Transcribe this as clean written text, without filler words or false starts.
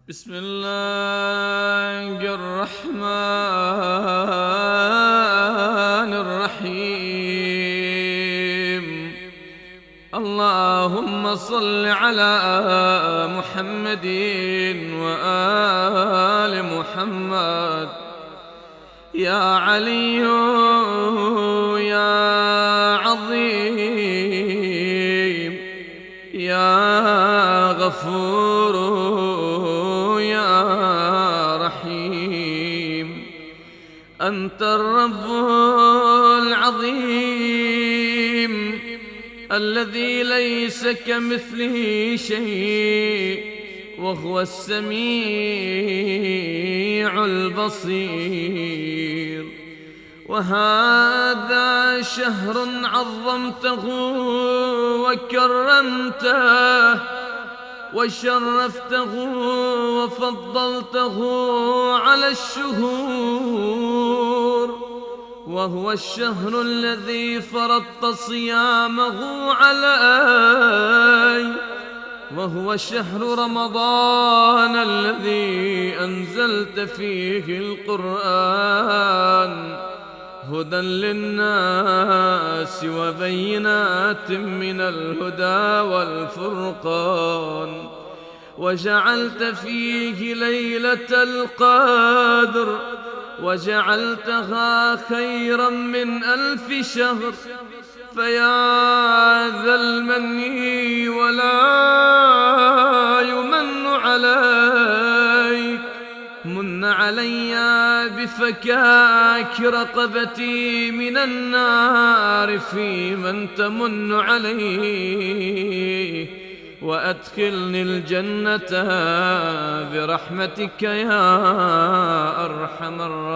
بسم الله الرحمن الرحيم. اللهم صل على محمد وآل محمد. يا علي يا عظيم يا غفور يا رحيم، أنت الرب العظيم الذي ليس كمثله شيء، وهو السميع البصير. وهذا شهر عظمته وكرمته وشرفته وفضلته على الشهور، وهو الشهر الذي فرضت صيامه علي، وهو شهر رمضان الذي أنزلت فيه القرآن هدى للناس وبينات من الهدى والفرقان، وجعلت فيه ليلة القدر وجعلتها خيرا من 1000 شهر. فيا ذا المن ولا يمن عليك، من علي بفكاك رقبتي من النار في من تمن عليه، وأدخلني الجنة برحمتك يا أرحم الراحمين.